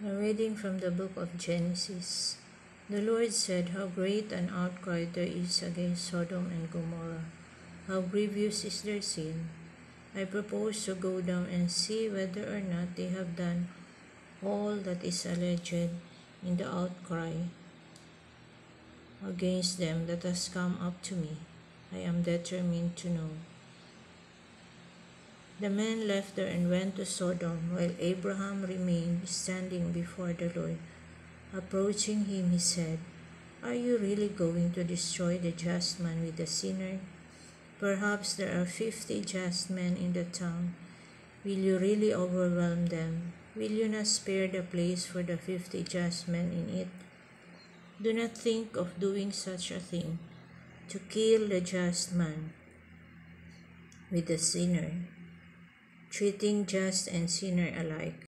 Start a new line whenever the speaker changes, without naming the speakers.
A reading from the book of Genesis. The Lord said, "How great an outcry there is against Sodom and Gomorrah! How grievous is their sin! I propose to go down and see whether or not they have done all that is alleged in the outcry against them that has come up to me. I am determined to know." The men left there and went to Sodom, while Abraham remained standing before the Lord. Approaching him, he said, "Are you really going to destroy the just man with the sinner? Perhaps there are 50 just men in the town. Will you really overwhelm them? Will you not spare the place for the 50 just men in it? Do not think of doing such a thing, to kill the just man with the sinner, treating just and sinner alike.